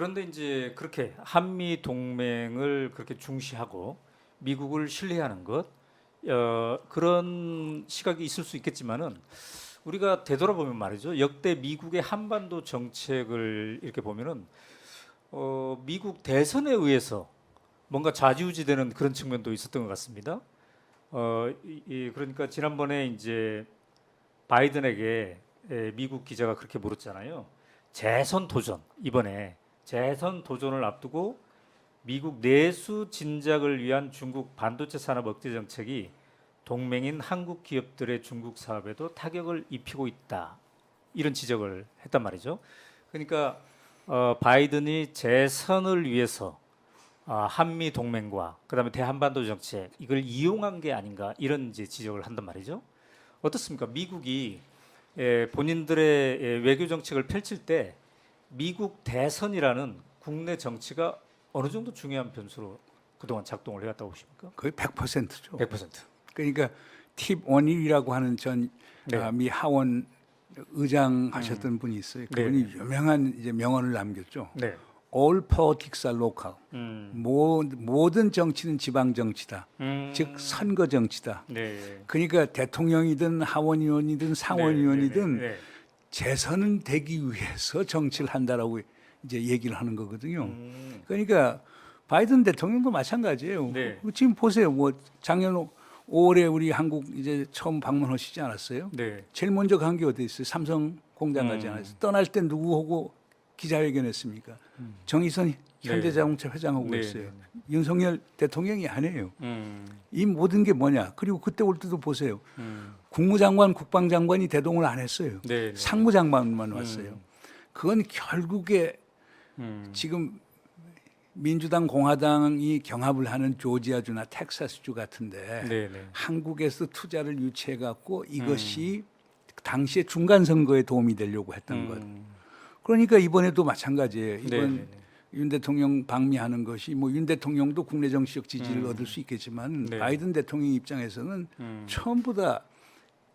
그런데 이제 그렇게 한미 동맹을 그렇게 중시하고 미국을 신뢰하는 것 그런 시각이 있을 수 있겠지만은 우리가 되돌아보면 말이죠. 역대 미국의 한반도 정책을 이렇게 보면은 미국 대선에 의해서 뭔가 좌지우지되는 그런 측면도 있었던 것 같습니다. 그러니까 지난번에 이제 바이든에게 미국 기자가 그렇게 물었잖아요. 재선 도전 이번에 재선 도전을 앞두고 미국 내수 진작을 위한 중국 반도체 산업 억제 정책이 동맹인 한국 기업들의 중국 사업에도 타격을 입히고 있다. 이런 지적을 했단 말이죠. 그러니까 바이든이 재선을 위해서 한미 동맹과 그다음에 대한반도 정책 이걸 이용한 게 아닌가 이런 이제 지적을 한단 말이죠. 어떻습니까? 미국이 본인들의 외교 정책을 펼칠 때 미국 대선이라는 국내 정치가 어느 정도 중요한 변수로 그동안 작동을 해왔다고 보십니까? 거의 100%죠. 100%. 그러니까 팁 원일이라고 하는 전 네. 미 하원 의장 하셨던 분이 있어요. 그분이 네. 유명한 이제 명언을 남겼죠. 네. All politics are local. 음. 모든 정치는 지방 정치다. 즉 선거 정치다. 네. 그러니까 대통령이든 하원의원이든 상원의원이든 네. 재선은 되기 위해서 정치를 한다라고 이제 얘기를 하는 거거든요. 음. 그러니까 바이든 대통령도 마찬가지예요. 네. 지금 보세요. 뭐 작년 5월에 우리 한국 이제 처음 방문하시지 않았어요? 네. 제일 먼저 간 게 어디 있어요? 삼성 공장 가지 않았어요? 떠날 때 누구하고 기자회견했습니까? 정의선 현대자동차 회장하고 네. 했어요. 윤석열 대통령이 아니에요. 음. 이 모든 게 뭐냐? 그리고 그때 올 때도 보세요. 음. 국무장관, 국방장관이 대동을 안 했어요. 네. 상무장관만 왔어요. 그건 결국에 지금 민주당, 공화당이 경합을 하는 조지아주나 텍사스주 같은데 네. 한국에서 투자를 유치해 갖고 이것이 당시에 중간 선거에 도움이 되려고 했던 것. 그러니까 이번에도 마찬가지예요. 이번 네. 윤 대통령 방미하는 것이 뭐 윤 대통령도 국내 정치적 지지를 얻을 수 있겠지만 네. 바이든 대통령 입장에서는 처음보다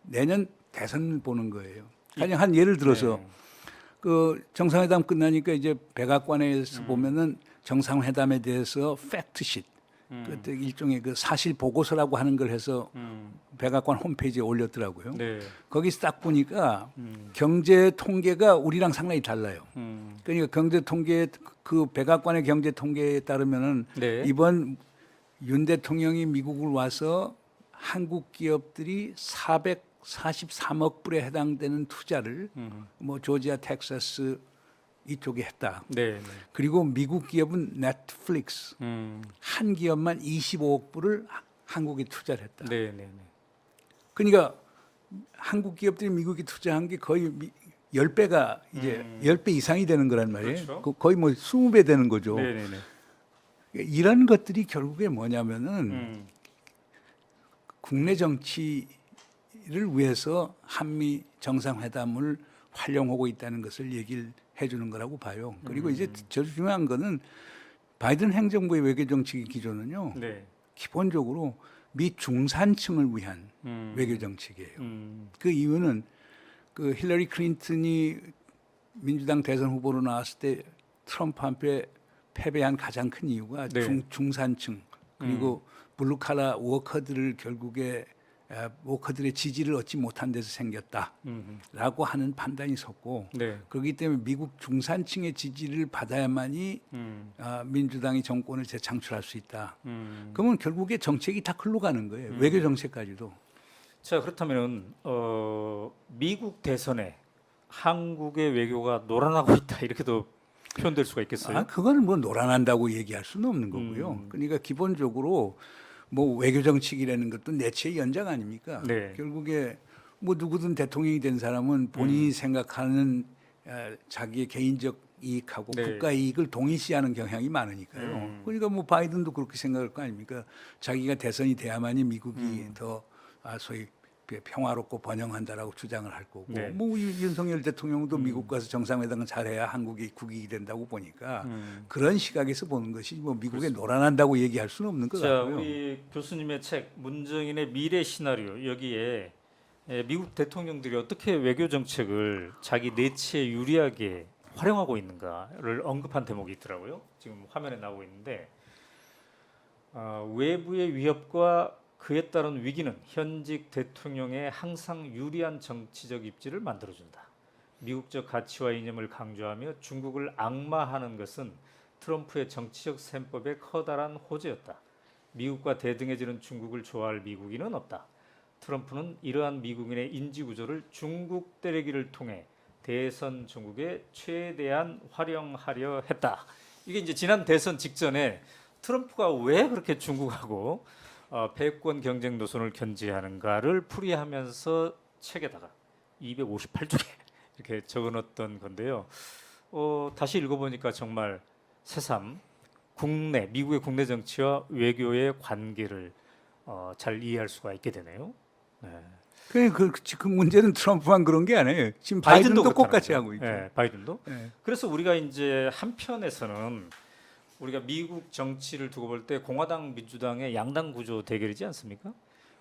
내년 대선을 보는 거예요. 그냥 한 예를 들어서 네. 그 정상회담 끝나니까 이제 백악관에서 보면은 정상회담에 대해서 팩트시트, 그때 일종의 그 사실 보고서라고 하는 걸 해서 백악관 홈페이지에 올렸더라고요. 네. 거기서 딱 보니까 경제 통계가 우리랑 상당히 달라요. 그러니까 경제 통계 그 백악관의 경제 통계에 따르면은 네. 이번 윤 대통령이 미국을 와서 한국 기업들이 443억 불에 해당되는 투자를 뭐 조지아, 텍사스 이쪽에 했다. 네. 그리고 미국 기업은 넷플릭스 한 기업만 25억 불을 한국에 투자를 했다. 네. 그러니까 한국 기업들이 미국에 투자한 게 거의 10배가 이제 10배 이상이 되는 거란 말이에요. 그렇죠. 거의 뭐 20배 되는 거죠. 네. 이런 것들이 결국에 뭐냐면은 국내 정치를 위해서 한미 정상회담을 활용하고 있다는 것을 얘기를 해주는 거라고 봐요. 그리고 이제 제일 중요한 거는 바이든 행정부의 외교 정책 기조는요. 네. 기본적으로 미 중산층을 위한 외교 정책이에요. 그 이유는 그 힐러리 클린턴이 민주당 대선 후보로 나왔을 때 트럼프한테 패배한 가장 큰 이유가 네. 중산층 그리고 블루칼라 워커들을 결국에 워커들의 지지를 얻지 못한 데서 생겼다라고 하는 판단이 섰고 네. 그렇기 때문에 미국 중산층의 지지를 받아야만이 민주당이 정권을 재창출할 수 있다. 그러면 결국에 정책이 다 글로 가는 거예요. 외교 정책까지도. 자, 그렇다면은 미국 대선에 한국의 외교가 노란하고 있다 이렇게도 표현될 수가 있겠어요? 그거는 뭐 노란한다고 얘기할 수는 없는 거고요. 그러니까 기본적으로 뭐 외교 정책이라는 것도 내치의 연장 아닙니까? 네. 결국에 뭐 누구든 대통령이 된 사람은 본인이 생각하는 자기의 개인적 이익하고 네. 국가 이익을 동일시하는 경향이 많으니까요. 그러니까 뭐 바이든도 그렇게 생각할 거 아닙니까? 자기가 대선이 돼야만이 미국이 더 소위 평화롭고 번영한다라고 주장을 할 거고, 네. 뭐 윤석열 대통령도 미국 가서 정상회담을 잘해야 한국이 국익이 된다고 보니까 그런 시각에서 보는 것이 뭐 미국에 노란한다고 얘기할 수는 없는 것 자, 같고요. 우리 교수님의 책 문정인의 미래 시나리오 여기에 미국 대통령들이 어떻게 외교 정책을 자기 내치에 유리하게 활용하고 있는가를 언급한 대목이 있더라고요. 지금 화면에 나오고 있는데 외부의 위협과 그에 따른 위기는 현직 대통령의 항상 유리한 정치적 입지를 만들어준다. 미국적 가치와 이념을 강조하며 중국을 악마하는 것은 트럼프의 정치적 셈법의 커다란 호재였다. 미국과 대등해지는 중국을 좋아할 미국인은 없다. 트럼프는 이러한 미국인의 인지 구조를 중국 때리기를 통해 대선 중국에 최대한 활용하려 했다. 이게 이제 지난 대선 직전에 트럼프가 왜 그렇게 중국하고 패권 경쟁 노선을 견지하는가를 풀이하면서 책에다가 258쪽에 이렇게 적어놓었던 건데요. 다시 읽어보니까 정말 새삼 미국의 국내 정치와 외교의 관계를 잘 이해할 수가 있게 되네요. 네. 그 문제는 트럼프만 그런 게 아니에요. 지금 바이든도 똑같이 하고 있죠. 네, 바이든도. 네. 그래서 우리가 이제 한편에서는 우리가 미국 정치를 두고 볼 때 공화당, 민주당의 양당 구조 대결이지 않습니까?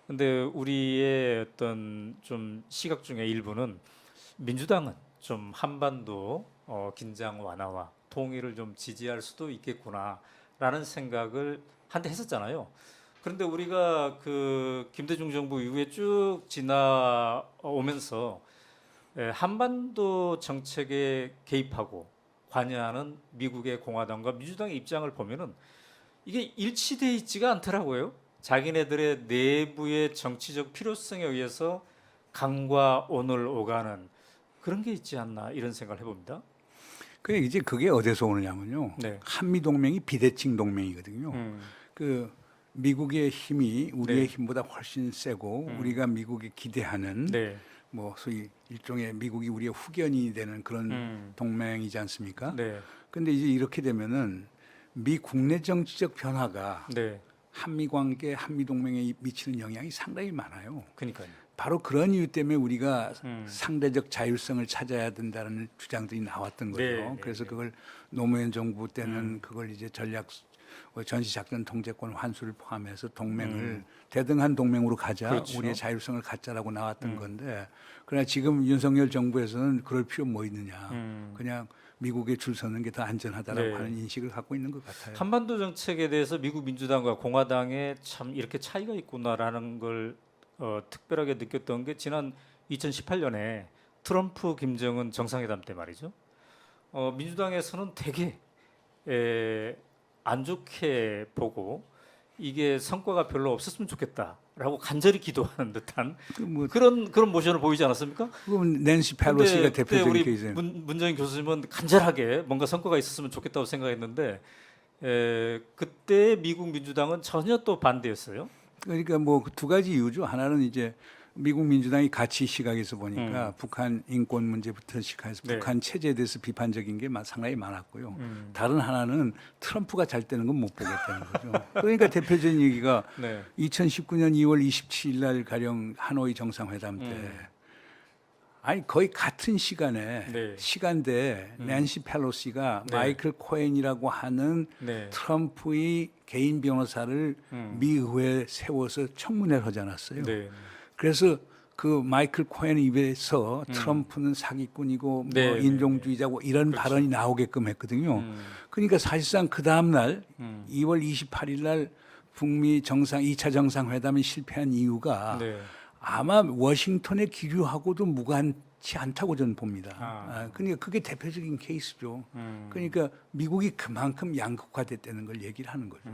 근데 우리의 어떤 좀 시각 중에 일부는 민주당은 좀 한반도 긴장 완화와 통일을 좀 지지할 수도 있겠구나라는 생각을 한때 했었잖아요. 그런데 우리가 그 김대중 정부 이후에 쭉 지나오면서 한반도 정책에 개입하고 관여하는 미국의 공화당과 민주당의 입장을 보면은 이게 일치되어 있지가 않더라고요. 자기네들의 내부의 정치적 필요성에 의해서 강과 온을 오가는 그런 게 있지 않나 이런 생각을 해봅니다. 이제 그게 어디서 오느냐면요. 네. 한미 동맹이 비대칭 동맹이거든요. 그 미국의 힘이 우리의 네. 힘보다 훨씬 세고 우리가 미국이 기대하는 네. 뭐 소위 일종의 미국이 우리의 후견이 되는 그런 동맹이지 않습니까? 네. 근데 이제 이렇게 되면은 미 국내 정치적 변화가 네. 한미 관계, 한미 동맹에 미치는 영향이 상당히 많아요. 그러니까요. 바로 그런 이유 때문에 우리가 상대적 자율성을 찾아야 된다는 주장들이 나왔던 거죠. 네, 그래서 네. 그걸 노무현 정부 때는 그걸 이제 전시작전 통제권 환수를 포함해서 동맹을 대등한 동맹으로 가자, 그렇죠. 우리의 자율성을 갖자라고 나왔던 건데, 그러나 지금 윤석열 정부에서는 그럴 필요 뭐 있느냐, 그냥 미국에 줄 서는 게 더 안전하다라고 네. 하는 인식을 갖고 있는 것 같아요. 한반도 정책에 대해서 미국 민주당과 공화당의 참 이렇게 차이가 있구나라는 걸 특별하게 느꼈던 게 지난 2018년에 트럼프 김정은 정상회담 때 말이죠. 민주당에서는 되게 안 좋게 보고 이게 성과가 별로 없었으면 좋겠다라고 간절히 기도하는 듯한 그런 모션을 보이지 않았습니까? 그건 낸시 펠로시가 그때 대표적인 우리 케이스예요. 문정인 교수님은 간절하게 뭔가 성과가 있었으면 좋겠다고 생각했는데 그때 미국 민주당은 전혀 또 반대였어요. 그러니까 뭐 두 가지 이유죠. 하나는 이제 미국 민주당이 가치 시각에서 보니까 북한 인권 문제부터 시작해서 네. 북한 체제에 대해서 비판적인 게 상당히 많았고요. 다른 하나는 트럼프가 잘 되는 건 못 보겠다는 거죠. 그러니까 대표적인 얘기가 네. 2019년 2월 27일 날 가령 하노이 정상회담 때 아니 거의 같은 시간대에 낸시 펠로시가 네. 마이클 코엔이라고 하는 네. 트럼프의 개인 변호사를 미 의회에 세워서 청문회를 하지 않았어요. 네. 그래서 그 마이클 코엔 입에서 트럼프는 사기꾼이고 뭐 네, 인종주의자고 이런 그렇죠. 발언이 나오게끔 했거든요. 그러니까 사실상 그 다음 날 2월 28일 날 북미 2차 정상회담이 실패한 이유가 네. 아마 워싱턴의 기류하고도 무관치 않다고 저는 봅니다. 그러니까 그게 대표적인 케이스죠. 그러니까 미국이 그만큼 양극화됐다는 걸 얘기를 하는 거죠.